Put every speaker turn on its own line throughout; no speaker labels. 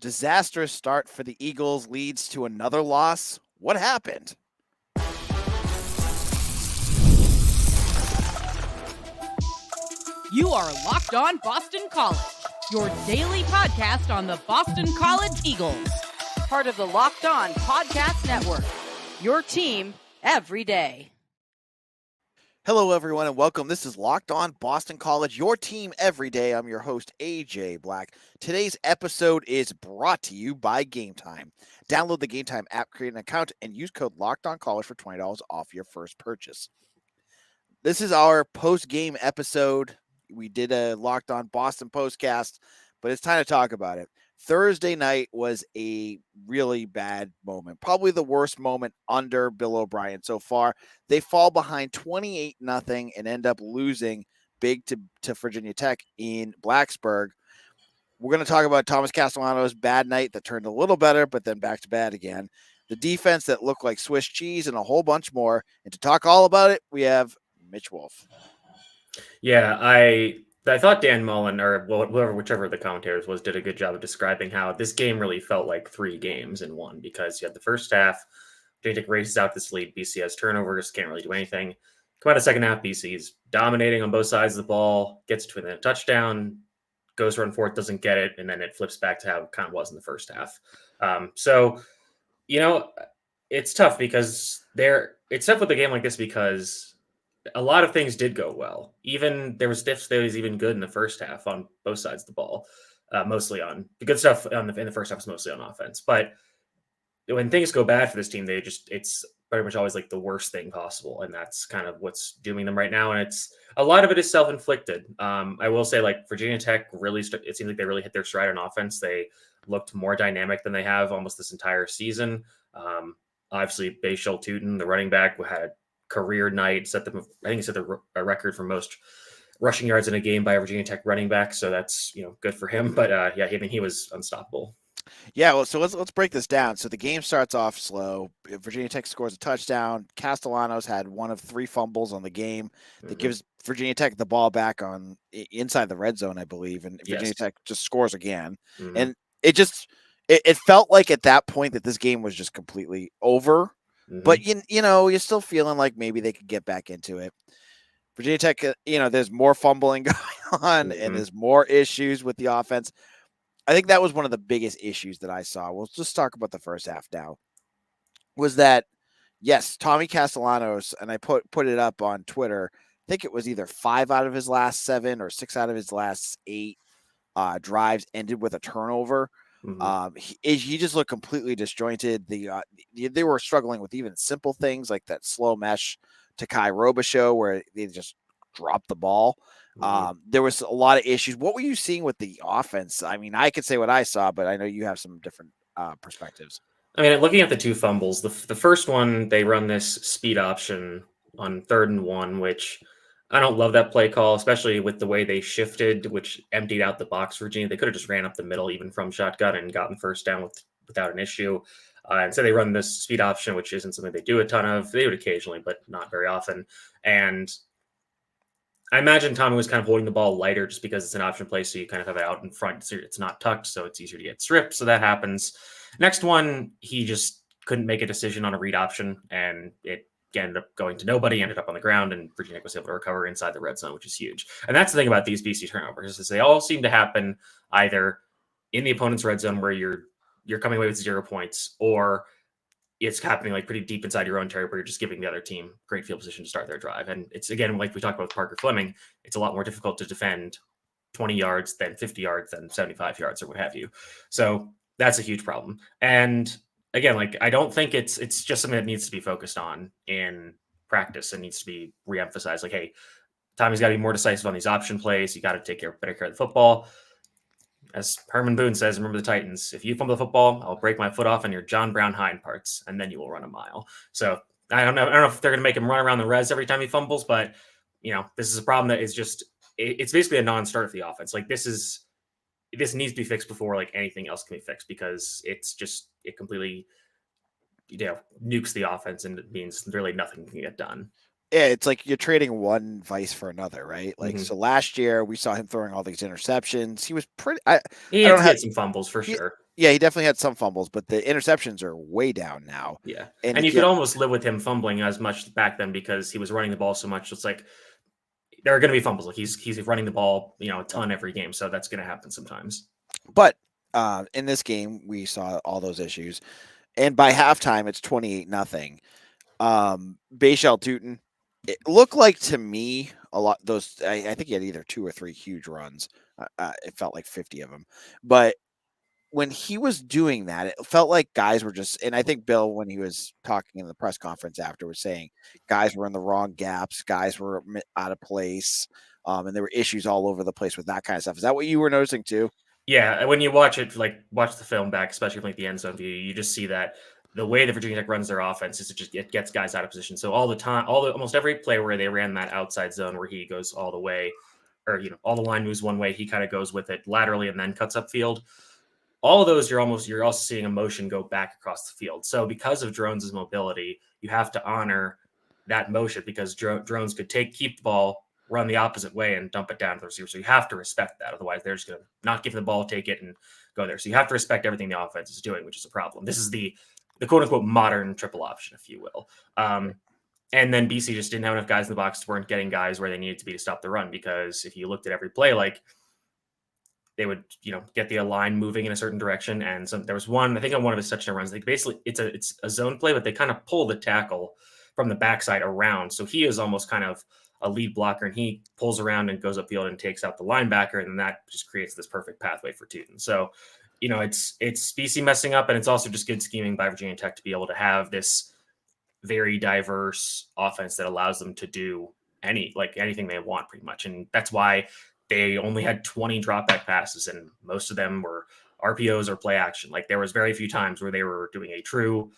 Disastrous start for the Eagles leads to another loss. What happened?
You are Locked On Boston College, your daily podcast on the Boston College Eagles. Part of the Locked On Podcast Network, your team every day.
Hello, everyone, and welcome. This is Locked On Boston College, your team every day. I'm your host, AJ Black. Today's episode is brought to you by Game Time. Download the Game Time app, create an account, and use code Locked On College for $20 off your first purchase. This is our post-game episode. We did a Locked On Boston postcast, but it's time to talk about it. Thursday night was a really bad moment, probably the worst moment under Bill O'Brien so far. They fall behind 28-0 and end up losing big to Virginia Tech in Blacksburg. We're going to talk about Thomas Castellanos' bad night that turned a little better, but then back to bad again. The defense that looked like Swiss cheese and a whole bunch more. And to talk all about it, we have Mitch Wolf.
Yeah, I thought Dan Mullen, or whichever of the commentators was, did a good job of describing how this game really felt like three games in one, because you had the first half, Virginia Tech races out this lead, BC has turnovers, can't really do anything. Come out of the second half, BC's dominating on both sides of the ball, gets to within a touchdown, goes run for it, doesn't get it, and then it flips back to how it kind of was in the first half. It's tough because it's tough with a game like this because a lot of things did go well. Even there was stuff that was even good in the first half on both sides of the ball. Mostly on the good stuff in the first half was mostly on offense. But when things go bad for this team, it's pretty much always like the worst thing possible, and that's kind of what's dooming them right now. And it's a lot of it is self-inflicted. I will say, like, Virginia Tech really it seems like they really hit their stride on offense. They looked more dynamic than they have almost this entire season. Obviously, Bashal Tootin, the running back, had a career night, set the record for most rushing yards in a game by a Virginia Tech running back. So that's, good for him. But he was unstoppable.
Yeah, well, so let's break this down. So the game starts off slow. Virginia Tech scores a touchdown. Castellanos had one of 3 fumbles on the game that gives Virginia Tech the ball back on inside the red zone, I believe, and Virginia Tech just scores again. Mm-hmm. And it felt like at that point that this game was just completely over. Mm-hmm. But you're still feeling like maybe they could get back into it. Virginia Tech, there's more fumbling going on, and there's more issues with the offense. I think that was one of the biggest issues that I saw. We'll just talk about the first half now. Was that, yes, Tommy Castellanos, and I put it up on Twitter, I think it was either 5 out of his last 7 or 6 out of his last 8 drives ended with a turnover. Mm-hmm. He just looked completely disjointed. They were struggling with even simple things like that slow mesh to Kai Robichaux where they just dropped the ball. Mm-hmm. There was a lot of issues. What were you seeing with the offense? I mean, I could say what I saw, but I know you have some different perspectives.
I mean, looking at the 2 fumbles, the first one, they run this speed option on 3rd and 1, which I don't love that play call, especially with the way they shifted, which emptied out the box for Virginia. They could have just ran up the middle, even from shotgun, and gotten first down without an issue. And so they run this speed option, which isn't something they do a ton of. They do it occasionally, but not very often. And I imagine Tommy was kind of holding the ball lighter just because it's an option play, so you kind of have it out in front. So it's not tucked, so it's easier to get stripped. So that happens. Next one, he just couldn't make a decision on a read option, and it ended up going to nobody, ended up on the ground, and Virginia Tech was able to recover inside the red zone, which is huge. And that's the thing about these BC turnovers, is they all seem to happen either in the opponent's red zone where you're coming away with 0 points, or it's happening like pretty deep inside your own territory. You're just giving the other team great field position to start their drive. And it's, again, like we talked about with Parker Fleming, it's a lot more difficult to defend 20 yards than 50 yards than 75 yards or what have you. So that's a huge problem. And again, like, I don't think it's just something that needs to be focused on in practice and needs to be reemphasized. Like, hey, Tommy's got to be more decisive on these option plays. You got to take better care of the football. As Herman Boone says, remember the Titans, if you fumble the football, I'll break my foot off on your John Brown hind parts, and then you will run a mile. So I don't know if they're going to make him run around the res every time he fumbles, but this is a problem that is just, it's basically a non-starter for the offense. Like, this needs to be fixed before like anything else can be fixed, because it completely nukes the offense, and it means really nothing can get done.
Yeah, it's like you're trading one vice for another, right? Like, so last year we saw him throwing all these interceptions. He was pretty.
He had some fumbles for sure.
Yeah, he definitely had some fumbles, but the interceptions are way down now.
Yeah.
And
And you could almost live with him fumbling as much back then because he was running the ball so much. It's like there are going to be fumbles. Like he's running the ball, a ton every game, so that's going to happen sometimes.
But in this game, we saw all those issues, and by halftime, it's 28-0. Bayshell Tootin, it looked like to me a lot. I think he had either 2 or 3 huge runs. It felt like 50 of them, but when he was doing that, it felt like guys were just, and I think Bill, when he was talking in the press conference after, was saying guys were in the wrong gaps, guys were out of place, and there were issues all over the place with that kind of stuff. Is that what you were noticing too?
Yeah, when you watch it, watch the film back, especially from the end zone view, you just see that the way that Virginia Tech runs their offense is it gets guys out of position. So all the time, almost every play where they ran that outside zone where he goes all the way, or all the line moves one way, he kind of goes with it laterally and then cuts upfield. All of those, you're also seeing a motion go back across the field. So because of Drones' mobility, you have to honor that motion because Drones could keep the ball, run the opposite way, and dump it down to the receiver. So you have to respect that. Otherwise, they're just going to not give the ball, take it, and go there. So you have to respect everything the offense is doing, which is a problem. This is the quote unquote modern triple option, if you will. And then BC just didn't have enough guys in the box, weren't getting guys where they needed to be to stop the run. Because if you looked at every play, they would, get the line moving in a certain direction. And there was one, I think on one of his touchdown runs, basically it's a zone play, but they kind of pull the tackle from the backside around. So he is almost kind of a lead blocker, and he pulls around and goes upfield and takes out the linebacker. And then that just creates this perfect pathway for Tootin. So, it's BC messing up, and it's also just good scheming by Virginia Tech to be able to have this very diverse offense that allows them to do anything they want pretty much. And that's why they only had 20 dropback passes, and most of them were RPOs or play action. There was very few times where they were doing a true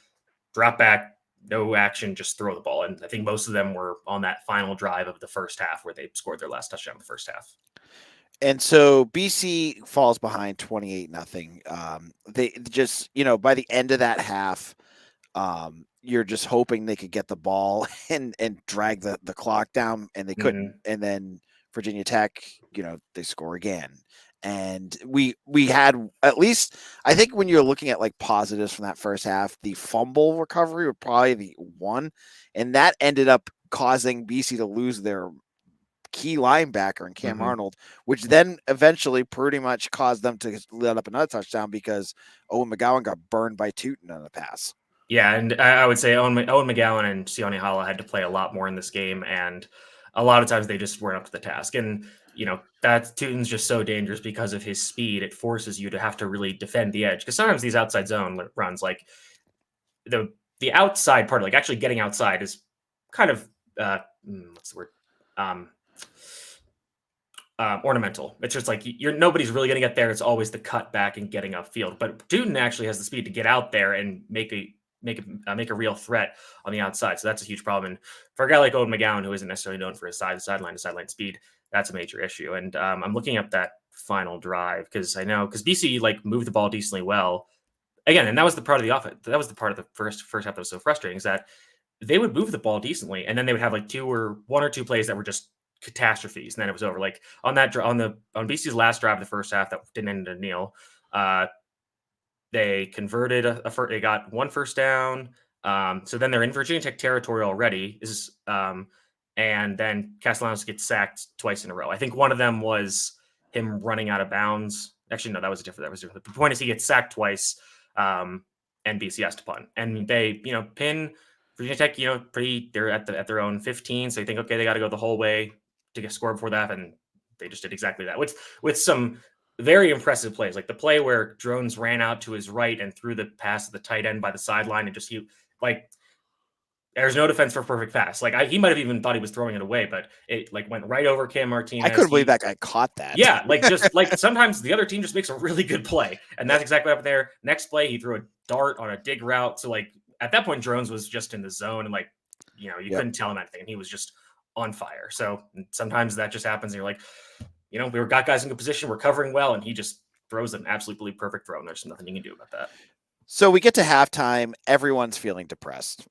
dropback, no action, just throw the ball. And I think most of them were on that final drive of the first half where they scored their last touchdown in the first half.
And so BC falls behind 28-0. They just, by the end of that half, you're just hoping they could get the ball and drag the clock down, and they couldn't.
Mm-hmm.
And then Virginia Tech, they score again. And we had, at least, I think when you're looking at positives from that first half, the fumble recovery were probably the one, and that ended up causing BC to lose their key linebacker in Cam Arnold, which then eventually pretty much caused them to let up another touchdown because Owen McGowan got burned by Tootin on the pass.
Yeah, and I would say Owen McGowan and Sione Hala had to play a lot more in this game, and a lot of times they just weren't up to the task. And that Tootin's just so dangerous because of his speed. It forces you to have to really defend the edge, because sometimes these outside zone runs, the outside part, actually getting outside, is kind of what's the word? Ornamental. It's just nobody's really going to get there. It's always the cut back and getting upfield. But Tootin actually has the speed to get out there and make a real threat on the outside. So that's a huge problem. And for a guy like Owen McGowan, who isn't necessarily known for his sideline to sideline speed, that's a major issue. And I'm looking up that final drive because BC moved the ball decently well. Again, and that was the part of the offense. That was the part of the first half that was so frustrating, is that they would move the ball decently, and then they would have one or two plays that were just catastrophes, and then it was over. On BC's last drive of the first half that didn't end in a kneel, they converted they got one first down. So then they're in Virginia Tech territory already. And then Castellanos gets sacked twice in a row. I think one of them was him running out of bounds. Actually, no, that was different. The point is he gets sacked twice, and BC has to punt. And they, pin Virginia Tech, they're at their own 15. So you think, okay, they got to go the whole way to get scored before that. And they just did exactly that with some very impressive plays. Like the play where Drones ran out to his right and threw the pass to the tight end by the sideline, and there's no defense for a perfect pass. He might have even thought he was throwing it away, but it went right over Cam Martinez.
I couldn't believe that guy caught that.
Yeah, sometimes the other team just makes a really good play, and that's exactly what happened there. Next play, he threw a dart on a dig route. So at that point, Drones was just in the zone, and you couldn't tell him anything, and he was just on fire. So sometimes that just happens, and you're we got guys in good position, we're covering well, and he just throws an absolutely perfect throw, and there's nothing you can do about that.
So we get to halftime, everyone's feeling depressed.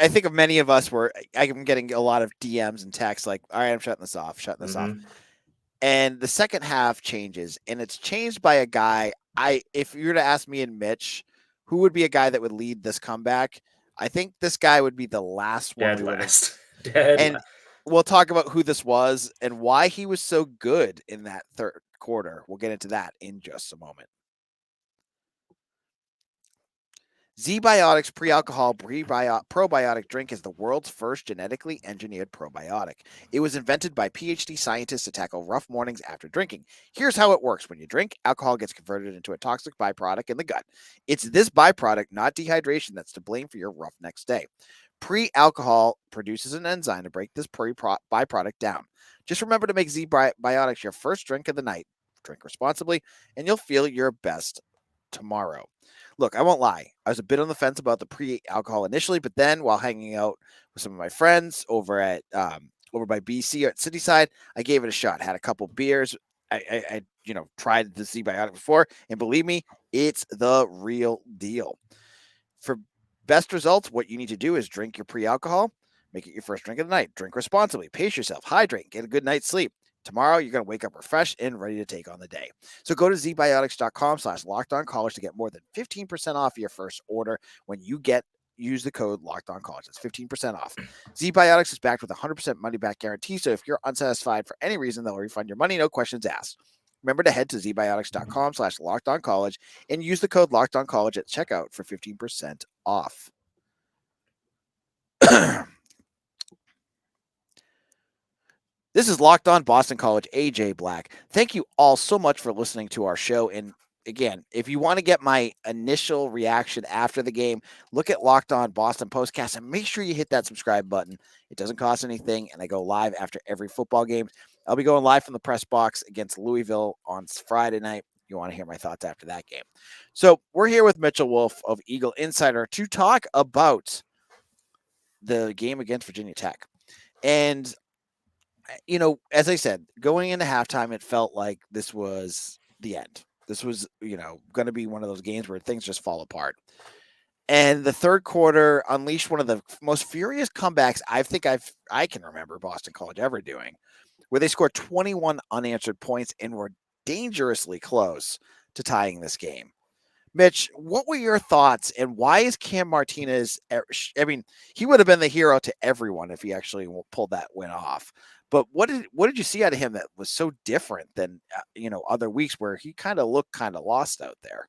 I think of many of us where I'm getting a lot of DMs and texts all right, I'm shutting this off. And the second half changes, and it's changed by a guy if you were to ask me and Mitch, who would be a guy that would lead this comeback? I think this guy would be the last one
Dead
we would have.
last. Dead
And
last.
we'll talk about who this was and why he was so good in that third quarter. We'll get into that in just a moment. Z-Biotics pre-alcohol probiotic drink is the world's first genetically engineered probiotic. It was invented by PhD scientists to tackle rough mornings after drinking. Here's how it works. When you drink, alcohol gets converted into a toxic byproduct in the gut. It's this byproduct, not dehydration, that's to blame for your rough next day. Pre-alcohol produces an enzyme to break this byproduct down. Just remember to make Z-Biotics your first drink of the night. Drink responsibly, and you'll feel your best tomorrow. Look, I won't lie. I was a bit on the fence about the pre-alcohol initially, but then while hanging out with some of my friends over by BC at Cityside, I gave it a shot. Had a couple beers. I tried the Z-Biotic before, and believe me, it's the real deal. For best results, what you need to do is drink your pre-alcohol, make it your first drink of the night, drink responsibly, pace yourself, hydrate, get a good night's sleep. Tomorrow, you're going to wake up refreshed and ready to take on the day. So go to zbiotics.com/lockedoncollege to get more than 15% off your first order when you use the code LockedOnCollege. That's 15% off. Z-Biotics is backed with a 100% money-back guarantee, so if you're unsatisfied for any reason, they'll refund your money, no questions asked. Remember to head to zbiotics.com/lockedoncollege and use the code LockedOnCollege at checkout for 15% off. This is Locked On Boston College, AJ Black. Thank you all so much for listening to our show. And again, if you want to get my initial reaction after the game, look at Locked On Boston Postcast and make sure you hit that subscribe button. It doesn't cost anything, and I go live after every football game. I'll be going live from the press box against Louisville on Friday night. You want to hear my thoughts after that game. So we're here with Mitchell Wolf of Eagle Insider to talk about the game against Virginia Tech. And as I said, going into halftime, it felt like this was the end. This was, going to be one of those games where things just fall apart. And the third quarter unleashed one of the most furious comebacks I can remember Boston College ever doing, where they scored 21 unanswered points and were dangerously close to tying this game. Mitch, what were your thoughts, and why is Cam Martinez? I mean, he would have been the hero to everyone if he actually pulled that win off. But what did you see out of him that was so different than other weeks where he kind of looked kind of lost out there?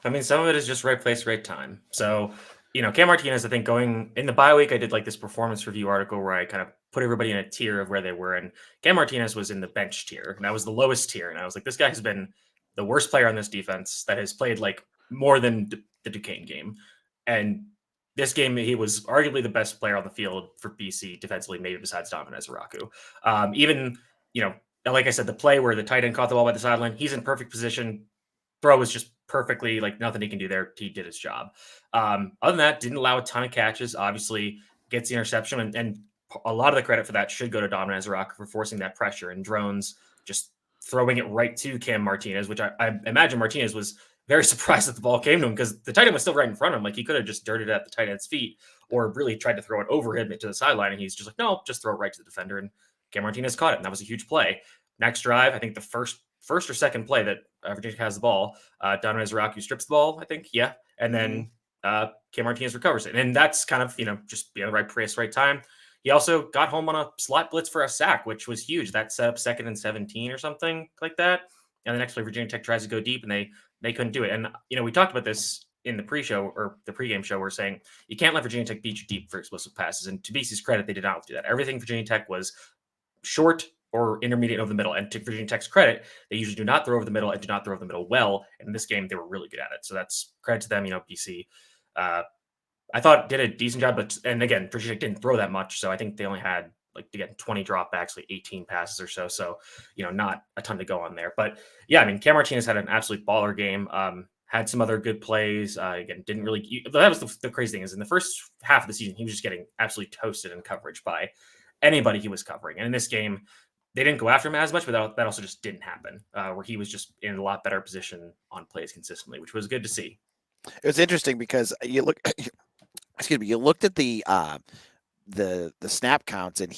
I mean, some of it is just right place, right time. So, Cam Martinez, I think going in the bye week, I did like this performance review article where I kind of put everybody in a tier of where they were. And Cam Martinez was in the bench tier, and that was the lowest tier. And I was like, this guy has been the worst player on this defense that has played like more than the Duquesne game. And this game, he was arguably the best player on the field for BC defensively, maybe besides Dominez Araku. Even, like I said, the play where the tight end caught the ball by the sideline, he's in perfect position. Throw was just perfectly, like nothing he can do there. He did his job. Other than that, didn't allow a ton of catches. Obviously, gets the interception, and a lot of the credit for that should go to Dominez Araku for forcing that pressure, and Drones just throwing it right to Cam Martinez, which I imagine Martinez was very surprised that the ball came to him because the tight end was still right in front of him. Like he could have just dirted it at the tight end's feet or really tried to throw it over him to the sideline. And he's just like, no, just throw it right to the defender. And Cam Martinez caught it. And that was a huge play. Next drive, I think the first or second play that Virginia has the ball, Dominez Araku strips the ball, I think. Yeah. And then Cam Martinez recovers it. And that's kind of, just being the right place, right time. He also got home on a slot blitz for a sack, which was huge. That set up 2nd and 17 or something like that. And the next play, Virginia Tech tries to go deep, and they couldn't do it. And, we talked about this in the pre-show or the pregame show. We're saying you can't let Virginia Tech beat you deep for explosive passes. And to BC's credit, they did not do that. Everything Virginia Tech was short or intermediate over the middle. And to Virginia Tech's credit, they usually do not throw over the middle and do not throw over the middle well. And in this game, they were really good at it. So that's credit to them. BC, I thought did a decent job, and again, Virginia Tech didn't throw that much. So I think they only had 20 dropbacks, 18 passes or so. So, not a ton to go on there. But yeah, I mean, Cam Martinez had an absolute baller game. Had some other good plays. Again, didn't really. That was the crazy thing is in the first half of the season, he was just getting absolutely toasted in coverage by anybody he was covering. And in this game, they didn't go after him as much, but that also just didn't happen. Where he was just in a lot better position on plays consistently, which was good to see.
It was interesting because you looked at the the snap counts, and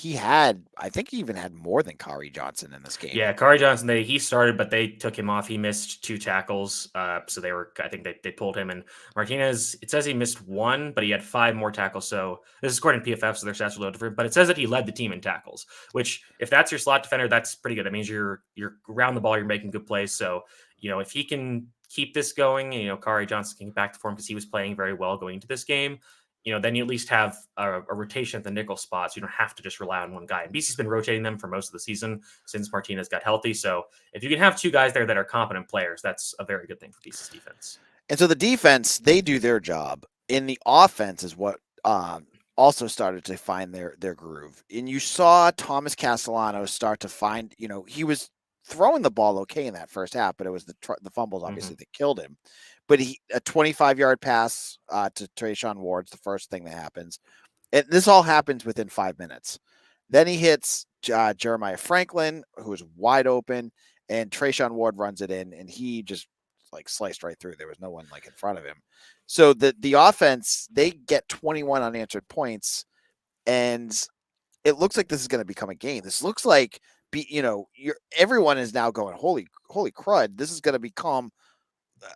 I think he even had more than Kari Johnson in this game.
Yeah, Kari Johnson, he started, but they took him off. He missed 2 tackles. So I think they pulled him. And Martinez, it says he missed 1, but he had 5 more tackles. So this is according to PFF, so their stats are a little different. But it says that he led the team in tackles, which if that's your slot defender, that's pretty good. That means you're around the ball, you're making good plays. So, if he can keep this going, Kari Johnson can get back to form because he was playing very well going into this game. Then you at least have a rotation at the nickel spots. You don't have to just rely on one guy. And BC's been rotating them for most of the season since Martinez got healthy. So if you can have 2 guys there that are competent players, that's a very good thing for BC's defense.
And so the defense, they do their job. In the offense is what also started to find their groove. And you saw Thomas Castellanos start to find, he was throwing the ball okay in that first half, but it was the fumbles obviously that killed him. But a 25-yard pass to Trayshawn Ward's the first thing that happens. And this all happens within 5 minutes. Then he hits Jeremiah Franklin, who is wide open, and Trayshawn Ward runs it in, and he just sliced right through. There was no one in front of him. So the offense, they get 21 unanswered points, and it looks like this is going to become a game. This looks like everyone is now going, holy crud, this is going to become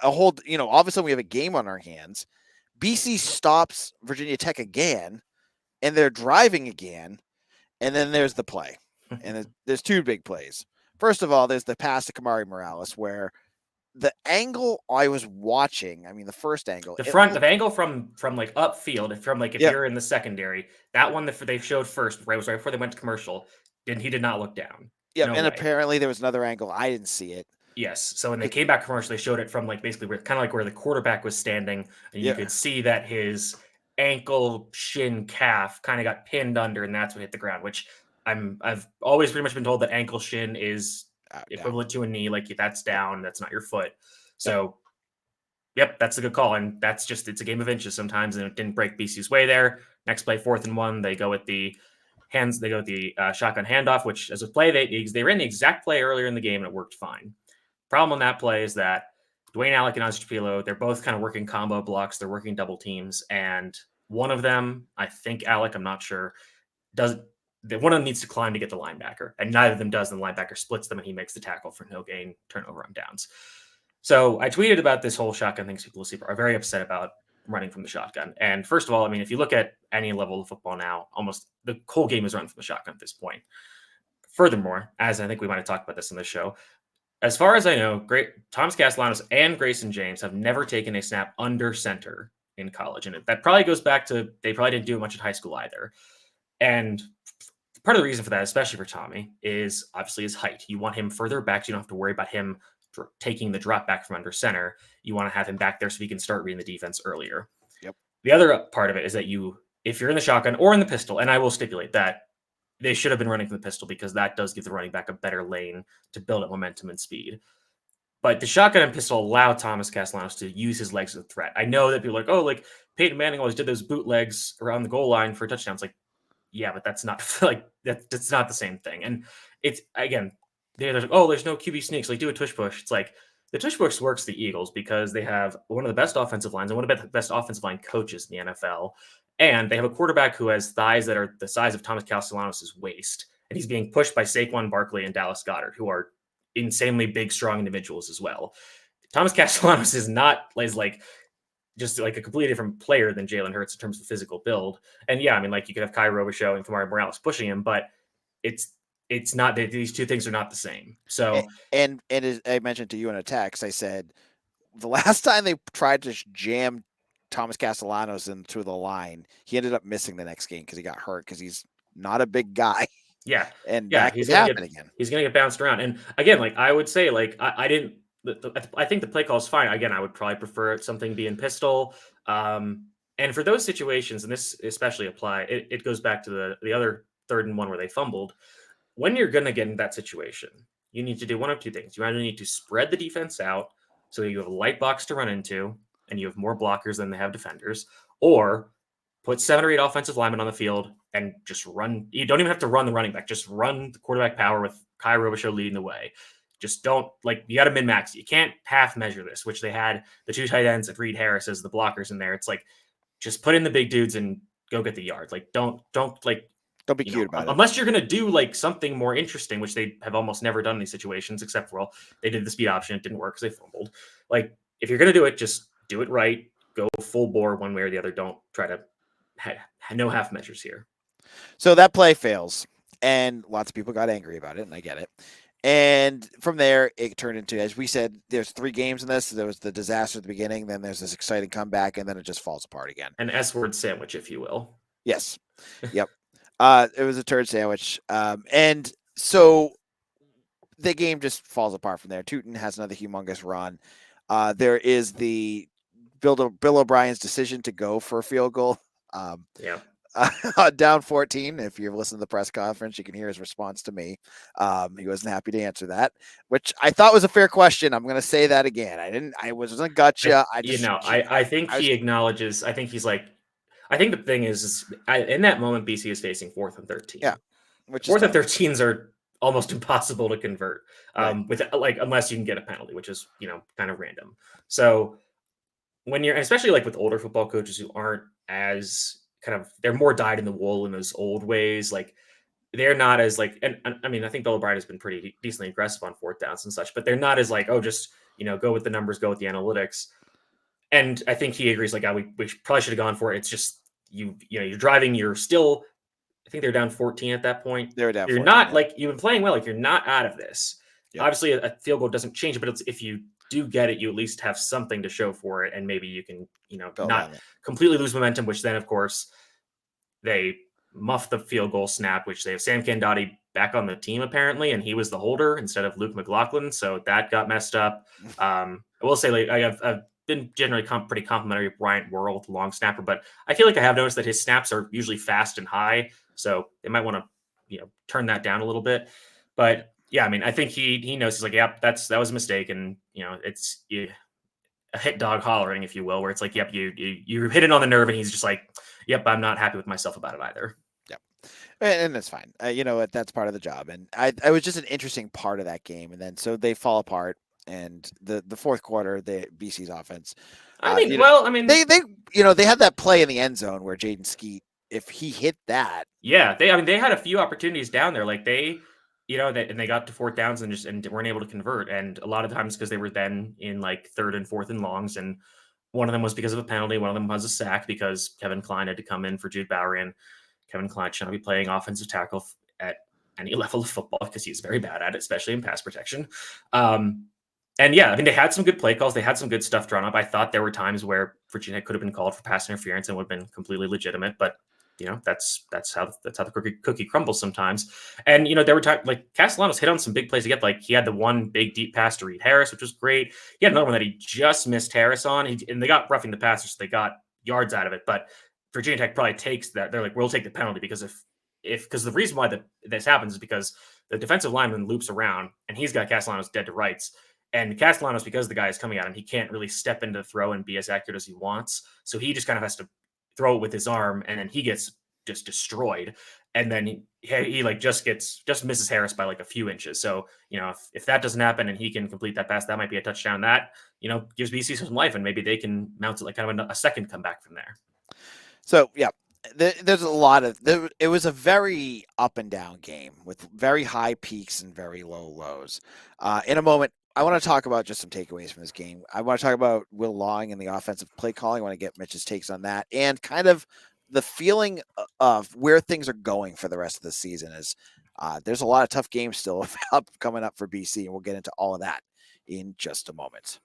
a whole, all of a sudden we have a game on our hands. BC stops Virginia Tech again, and they're driving again, and then there's the play. And there's 2 big plays. First of all, there's the pass to Kamari Morales where the angle I was watching, the first angle.
The angle from upfield, from if you're in the secondary, that one that they showed first, was right before they went to commercial, he did not look down.
Yeah, no and way. Apparently there was another angle. I didn't see it.
Yes. So when they came back commercial, they showed it from basically where the quarterback was standing, and you could see that his ankle, shin, calf kind of got pinned under, and that's what hit the ground. Which I've always pretty much been told that ankle, shin is equivalent to a knee. That's down, that's not your foot. So, yep, that's a good call, and it's a game of inches sometimes, and it didn't break BC's way there. Next play, 4th and 1, they go with the hands. They go with the shotgun handoff, which as a play they ran the exact play earlier in the game, and it worked fine. Problem on that play is that Dwayne Alec and Ozzy Trapilo, they're both kind of working combo blocks. They're working double teams. And one of them, I think Alec, I'm not sure, one of them needs to climb to get the linebacker. And neither of them does. And the linebacker splits them and he makes the tackle for no gain, turnover on downs. So I tweeted about this whole shotgun thing. People are very upset about running from the shotgun. And first of all, if you look at any level of football now, almost the whole game is run from the shotgun at this point. Furthermore, as I think we might have talked about this on the show, as far as I know, Thomas Castellanos and Grayson James have never taken a snap under center in college. And that probably goes back to they probably didn't do it much in high school either. And part of the reason for that, especially for Tommy, is obviously his height. You want him further back so you don't have to worry about him taking the drop back from under center. You want to have him back there so he can start reading the defense earlier.
Yep.
The other part of it is that if you're in the shotgun or in the pistol, and I will stipulate that they should have been running from the pistol because that does give the running back a better lane to build up momentum and speed. But the shotgun and pistol allow Thomas Castellanos to use his legs as a threat. I know that people are like, Peyton Manning always did those bootlegs around the goal line for touchdowns. Yeah, but that's not that's not the same thing. And it's, again, they're there's no QB sneaks. Do a tush push. It's the tush push works the Eagles because they have one of the best offensive lines and one of the best offensive line coaches in the NFL. And they have a quarterback who has thighs that are the size of Thomas Castellanos' waist. And he's being pushed by Saquon Barkley and Dallas Goedert, who are insanely big, strong individuals as well. Thomas Castellanos is just a completely different player than Jalen Hurts in terms of physical build. And yeah, you could have Kai Robichaux and Kamari Morales pushing him, but it's not that these two things are not the same. So
and as I mentioned to you in a text, I said the last time they tried to jam Thomas Castellanos into the line, he ended up missing the next game because he got hurt because he's not a big guy.
Yeah.
And that could happen again.
He's going to get bounced around. And again, I would say, I think the play call is fine. Again, I would probably prefer something being pistol. And for those situations, and this especially it goes back to the other 3rd and 1 where they fumbled. When you're going to get in that situation, you need to do one of two things. You either need to spread the defense out so you have a light box to run into and you have more blockers than they have defenders, or put 7 or 8 offensive linemen on the field and just run. You don't even have to run the running back. Just run the quarterback power with Kai Robichaux leading the way. Just don't, you got to min-max. You can't half measure this, which they had the 2 tight ends and Reed Harris as the blockers in there. It's just put in the big dudes and go get the yard. Like, don't like,
Don't be cute about it.
Unless you're going to do like something more interesting, which they have almost never done in these situations, except for, well, they did the speed option. It didn't work because they fumbled. Like, if you're going to do it, just do it right. Go full bore one way or the other. Don't try to no half measures here.
So that play fails, and lots of people got angry about it, and I get it. And from there, it turned into, as we said, there's 3 games in this. There was the disaster at the beginning, then there's this exciting comeback, and then it just falls apart again.
An S-word sandwich, if you will.
Yes. Yep. It was a turd sandwich. And so the game just falls apart from there. Tootin has another humongous run. There is the Bill O'Brien's decision to go for a field goal.
Yeah.
Down 14. If you've listened to the press conference, you can hear his response to me. He wasn't happy to answer that, which I thought was a fair question. I'm going to say that again. I wasn't gotcha.
I think he acknowledges. I think he's like, I think the thing is in that moment, BC is facing 4th and 13.
Yeah. Which
4th and 13s are almost impossible to convert with like, unless you can get a penalty, which is, kind of random. So when you're, especially like with older football coaches who aren't as they're more dyed in the wool in those old ways. Like, they're not as like, and I mean, I think Bill O'Brien has been pretty decently aggressive on 4th downs and such, but they're not as like, oh, just, go with the numbers, go with the analytics. And I think he agrees, like, we probably should have gone for it. It's just, you're driving, you're still, I think they're down 14 at that point.
They're down.
You're
14,
not
yeah.
like, you've been playing well. Like, you're not out of this. Yep. Obviously a field goal doesn't change, but if you do get it, you at least have something to show for it. And maybe you can, not completely lose momentum, which then of course they muff the field goal snap, which they have Sam Candotti back on the team apparently. And he was the holder instead of Luke McLaughlin. So that got messed up. I will say, like, I've been generally pretty complimentary of Bryant Worrell, the long snapper, but I feel like I have noticed that his snaps are usually fast and high. So they might want to, turn that down a little bit. But yeah, I mean, I think he knows. He's like, yep, that was a mistake. And, it's a hit dog hollering, if you will, where it's like, yep, you hit it on the nerve. And he's just like, yep, I'm not happy with myself about it either.
Yep. And that's fine. That's part of the job. And I was just an interesting part of that game. And then, so they fall apart. And the fourth quarter, the BC's offense.
They
had that play in the end zone where Jaden Skeet, if he hit that.
Yeah. They had a few opportunities down there. Like they got to 4th downs and weren't able to convert. And a lot of times because they were then in like 3rd and 4th and longs. And one of them was because of a penalty. One of them was a sack because Kevin Klein had to come in for Jude Bowery. And Kevin Klein should not be playing offensive tackle at any level of football because he's very bad at it, especially in pass protection. And yeah, I mean, they had some good play calls. They had some good stuff drawn up. I thought there were times where Virginia could have been called for pass interference and would have been completely legitimate, but that's how the cookie crumbles sometimes. And there were times like Castellanos hit on some big plays to get. Like, he had the one big deep pass to Reed Harris, which was great. He had another one that he just missed Harris on, and they got roughing the passer, so they got yards out of it. But Virginia Tech probably takes that. They're like, we'll take the penalty because because the reason why this happens is because the defensive lineman loops around and he's got Castellanos dead to rights. And Castellanos, because the guy is coming at him, he can't really step into the throw and be as accurate as he wants. So he just kind of has to throw it with his arm, and then he gets just destroyed. And then he like just misses Harris by like a few inches. So, if that doesn't happen and he can complete that pass, that might be a touchdown. That, gives BC some life, and maybe they can mount it like kind of a second comeback from there.
So, yeah. There's a lot of it was a very up and down game with very high peaks and very low lows. In a moment, I want to talk about just some takeaways from this game. I want to talk about Will Lawing and the offensive play calling. I want to get Mitch's takes on that and kind of the feeling of where things are going for the rest of the season. Is there's a lot of tough games still coming up for BC, and we'll get into all of that in just a moment.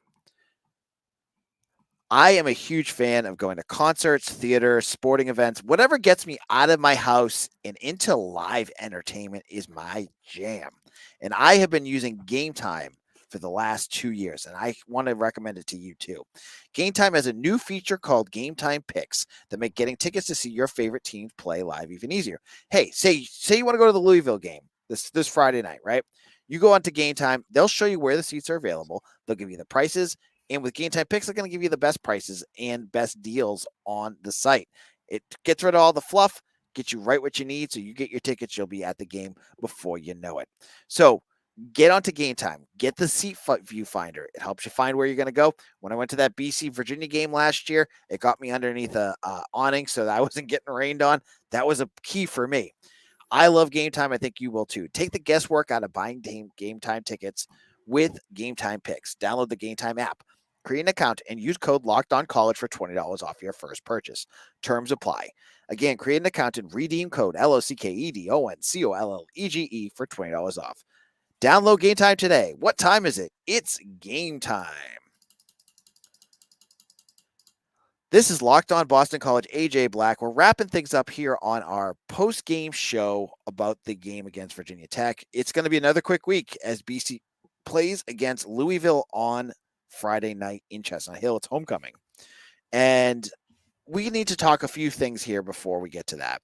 I am a huge fan of going to concerts, theater, sporting events, whatever gets me out of my house and into live entertainment is my jam. And I have been using Game Time for the last 2 years, and I want to recommend it to you too. Game Time has a new feature called Game Time Picks that make getting tickets to see your favorite teams play live even easier. Hey, say you want to go to the Louisville game this Friday night, right? You go onto Game Time, they'll show you where the seats are available, they'll give you the prices, and with Game Time Picks, they're going to give you the best prices and best deals on the site. It gets rid of all the fluff, gets you right what you need, so you get your tickets, you'll be at the game before you know it. So get onto Game Time. Get the seat viewfinder. It helps you find where you're going to go. When I went to that BC Virginia game last year, it got me underneath a awning so that I wasn't getting rained on. That was a key for me. I love Game Time. I think you will too. Take the guesswork out of buying Game Time tickets with Game Time picks. Download the Game Time app, create an account, and use code LOCKEDONCollege for $20 off your first purchase. Terms apply. Again, create an account and redeem code LOCKEDONCOLLEGE for $20 off. Download Game Time today. What time is it? It's game time. This is Locked On Boston College, AJ Black. We're wrapping things up here on our post-game show about the game against Virginia Tech. It's going to be another quick week as BC plays against Louisville on Friday night in Chestnut Hill. It's homecoming. And we need to talk a few things here before we get to that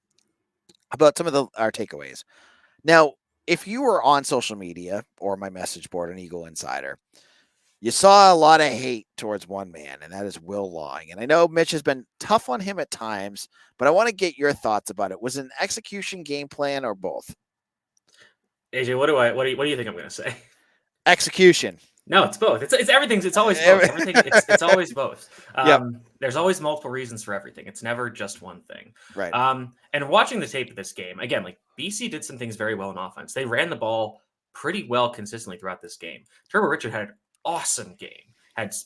about some of our takeaways. Now, if you were on social media or my message board on Eagle Insider, you saw a lot of hate towards one man, and that is Will Lawing. And I know Mitch has been tough on him at times, but I want to get your thoughts about it. Was it an execution, game plan, or both?
AJ, what do you think I'm going to say?
Execution.
No, it's both. It's everything's. It's always both. Everything. It's always both. There's always multiple reasons for everything. It's never just one thing.
Right.
And watching the tape of this game again, like BC did some things very well in offense. They ran the ball pretty well consistently throughout this game. Turbo Richard had an awesome game.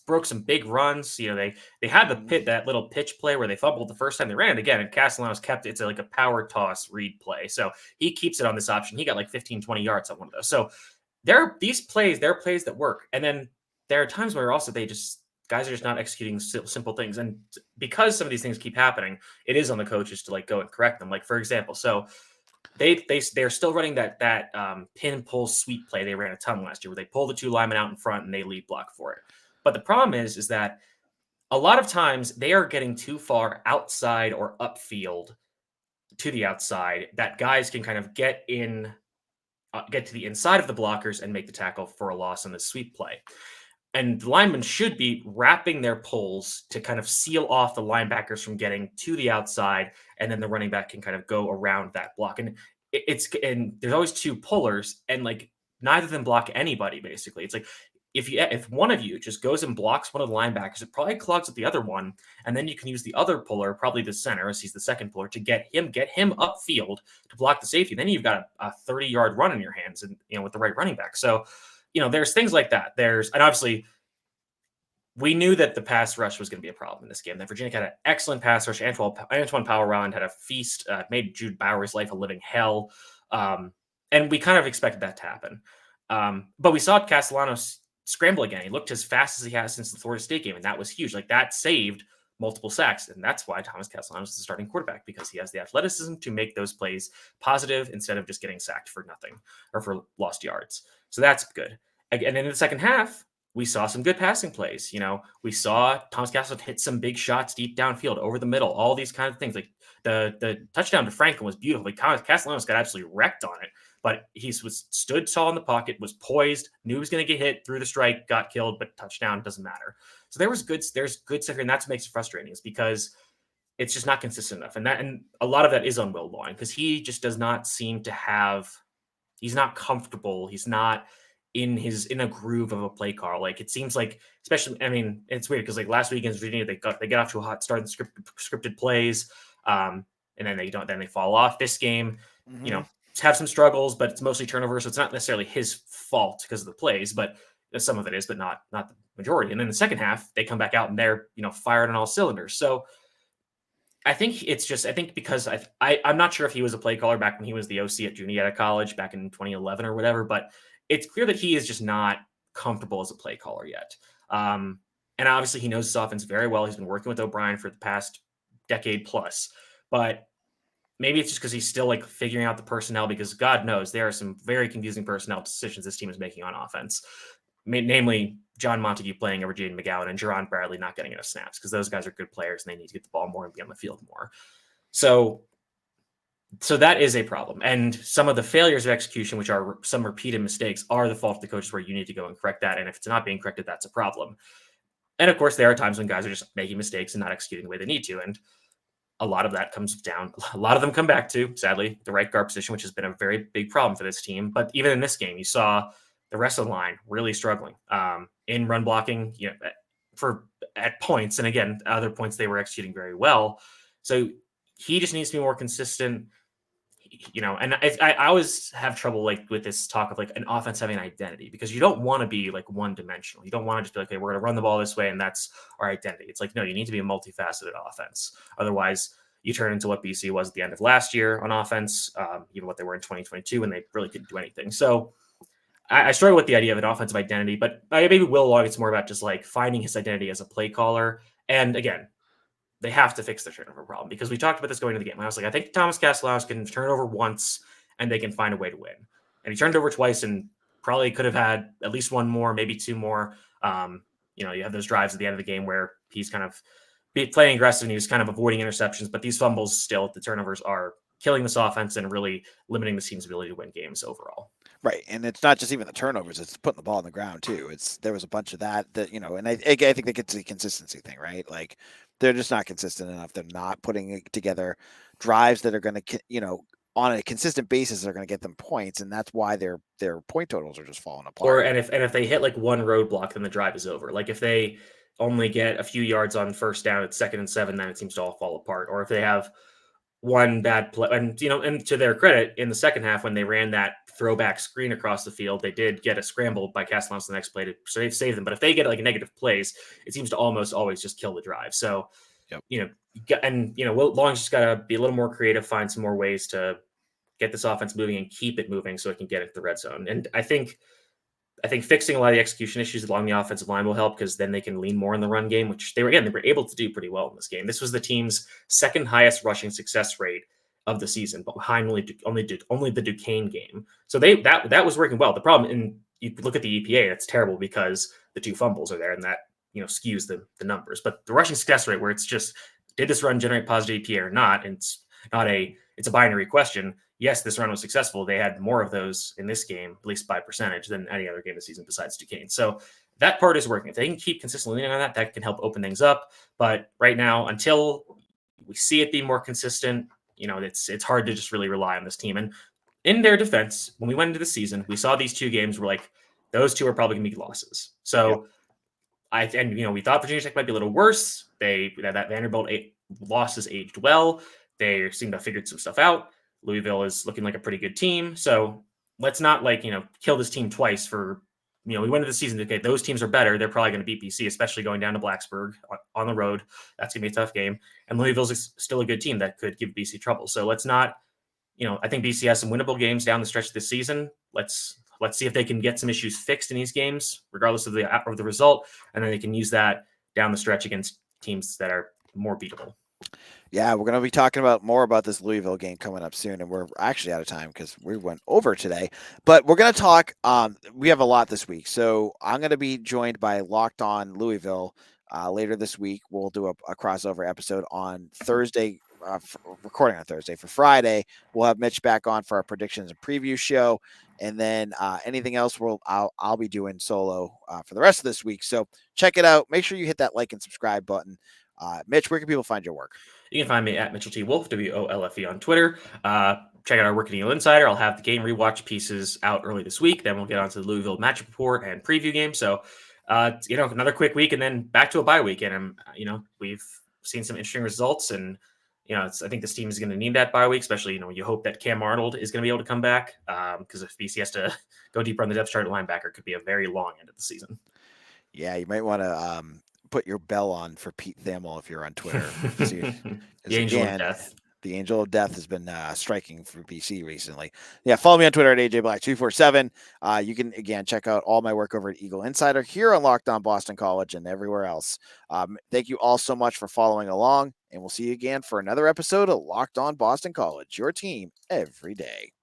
Broke some big runs. You know, they had that little pitch play where they fumbled the first time they ran it again, and Castellanos kept it. It's like a power toss read play. So he keeps it on this option. He got like 15, 20 yards on one of those. So there are plays that work. And then there are times where also guys are just not executing simple things. And because some of these things keep happening, it is on the coaches to like go and correct them. Like, for example, so they're still running that pin pull sweep play they ran a ton last year where they pull the two linemen out in front and they lead block for it. But the problem is that a lot of times they are getting too far outside or upfield to the outside that guys can kind of get to the inside of the blockers and make the tackle for a loss on the sweep play. And the linemen should be wrapping their pulls to kind of seal off the linebackers from getting to the outside, and then the running back can kind of go around that block. And there's always two pullers, and like neither of them block anybody. Basically, it's like if one of you just goes and blocks one of the linebackers, it probably clogs up the other one, and then you can use the other puller, probably the center, as he's the second puller, to get him upfield to block the safety. Then you've got a 30-yard run in your hands, and with the right running back. So, there's things like that. And obviously we knew that the pass rush was going to be a problem in this game. That Virginia had an excellent pass rush. Antoine Powell-Ryland had a feast, made Jude Bower's life a living hell. And we kind of expected that to happen. But we saw Castellanos scramble again. He looked as fast as he has since the Florida State game, and that was huge. Like, that saved multiple sacks, and that's why Thomas Castellanos is the starting quarterback, because he has the athleticism to make those plays positive instead of just getting sacked for nothing or for lost yards. So that's good. And in the second half, we saw some good passing plays. We saw Thomas Castellanos hit some big shots deep downfield, over the middle, all these kinds of things. Like the touchdown to Franklin was beautiful. Like, Castellanos got absolutely wrecked on it, but he stood tall in the pocket, was poised, knew he was going to get hit, threw the strike, got killed, but touchdown, doesn't matter. So there's good stuff here, and that's what makes it frustrating, is because it's just not consistent enough. And a lot of that is on Will Lawing, because he just does not seem to he's not comfortable. He's not in a groove of a play call. Like, it seems like, especially, I mean, it's weird because like last week against Virginia, they get off to a hot start in scripted plays. And then they fall off. This game, have some struggles, but it's mostly turnovers. So it's not necessarily his fault because of the plays, but some of it is, but not the majority. And then the second half, they come back out and they're, fired on all cylinders. So I think because I'm not sure if he was a play caller back when he was the OC at Juniata College back in 2011 or whatever, but it's clear that he is just not comfortable as a play caller yet. And obviously he knows his offense very well. He's been working with O'Brien for the past decade plus, but maybe it's just because he's still like figuring out the personnel, because God knows there are some very confusing personnel decisions this team is making on offense, namely John Montague playing over Jaden McGowan and Jerron Bradley not getting enough snaps, because those guys are good players and they need to get the ball more and be on the field more. So that is a problem. And some of the failures of execution, which are some repeated mistakes, are the fault of the coaches, where you need to go and correct that. And if it's not being corrected, that's a problem. And of course, there are times when guys are just making mistakes and not executing the way they need to. And a lot of that comes down. A lot of them come back to, sadly, the right guard position, which has been a very big problem for this team. But even in this game, you saw the rest of the line really struggling in run blocking, at points. And again, other points they were executing very well. So he just needs to be more consistent. And I always have trouble like with this talk of like an offense having an identity, because you don't want to be like one dimensional. You don't want to just be like, okay, we're going to run the ball this way and that's our identity. It's like, no, you need to be a multifaceted offense. Otherwise, you turn into what BC was at the end of last year on offense, even what they were in 2022 when they really couldn't do anything. So I struggle with the idea of an offensive identity, but maybe Will Long, it's more about just like finding his identity as a play caller. And again, they have to fix the turnover problem, because we talked about this going into the game. I was like, I think Thomas Castellanos can turn over once and they can find a way to win. And he turned over twice and probably could have had at least one more, maybe two more. You have those drives at the end of the game where he's kind of playing aggressive and he was kind of avoiding interceptions, but these fumbles still, the turnovers are killing this offense and really limiting the team's ability to win games overall.
Right, and it's not just even the turnovers; it's putting the ball on the ground too. There was a bunch of that, and I think that gets the consistency thing, right? Like they're just not consistent enough. They're not putting together drives that are going to, on a consistent basis, are going to get them points, and that's why their point totals are just falling apart.
And if they hit like one roadblock, then the drive is over. Like if they only get a few yards on first down at 2nd and 7, then it seems to all fall apart. Or if they have one bad play, and to their credit, in the second half when they ran that throwback screen across the field, they did get a scramble by Castellanos the next play to save them. But if they get like negative plays, it seems to almost always just kill the drive. So,
yep.
Will Long's just got to be a little more creative, find some more ways to get this offense moving and keep it moving so it can get into the red zone. And I think fixing a lot of the execution issues along the offensive line will help, because then they can lean more in the run game, which they were able to do pretty well in this game. This was the team's second highest rushing success rate of the season, but behind only the Duquesne game. So that was working well. The problem, and you look at the EPA, it's terrible because the 2 fumbles are there, and that skews the numbers. But the rushing success rate, where it's just, did this run generate positive EPA or not? And it's a binary question. Yes, this run was successful. They had more of those in this game, at least by percentage, than any other game this season besides Duquesne. So that part is working. If they can keep consistently leaning on that, that can help open things up. But right now, until we see it be more consistent, it's hard to just really rely on this team. And in their defense, when we went into the season, we saw these 2 games were like, those 2 are probably going to be losses. So we thought Virginia Tech might be a little worse. That Vanderbilt losses aged well. They seem to have figured some stuff out. Louisville is looking like a pretty good team. So let's not kill this team twice for, we went into the season. Okay, those teams are better. They're probably going to beat BC, especially going down to Blacksburg on the road. That's going to be a tough game. And Louisville's still a good team that could give BC trouble. So let's not, I think BC has some winnable games down the stretch of this season. Let's see if they can get some issues fixed in these games, regardless of the result. And then they can use that down the stretch against teams that are more beatable.
Yeah, we're going to be talking more about this Louisville game coming up soon, and we're actually out of time because we went over today. But we're going to talk. We have a lot this week, so I'm going to be joined by Locked On Louisville later this week. We'll do a crossover episode on Thursday, recording on Thursday. For Friday, we'll have Mitch back on for our predictions and preview show, and then anything else I'll be doing solo for the rest of this week. So check it out. Make sure you hit that like and subscribe button. Mitch, where can people find your work?
You can find me at Mitchell T. Wolf, WOLFE on Twitter. Check out our Working Eagle Insider. I'll have the game rewatch pieces out early this week. Then we'll get on to the Louisville matchup report and preview game. So, another quick week and then back to a bye week. And, we've seen some interesting results. And, I think this team is going to need that bye week, especially, you hope that Cam Arnold is going to be able to come back. Because if BC has to go deeper on the depth chart at linebacker, it could be a very long end of the season.
Yeah, you might want to put your bell on for Pete Thamel if you're on Twitter.
The Angel of Death.
The Angel of Death has been striking for BC recently. Yeah, follow me on Twitter at AJBlack247. You can, again, check out all my work over at Eagle Insider here on Locked On Boston College and everywhere else. Thank you all so much for following along, and we'll see you again for another episode of Locked On Boston College, your team every day.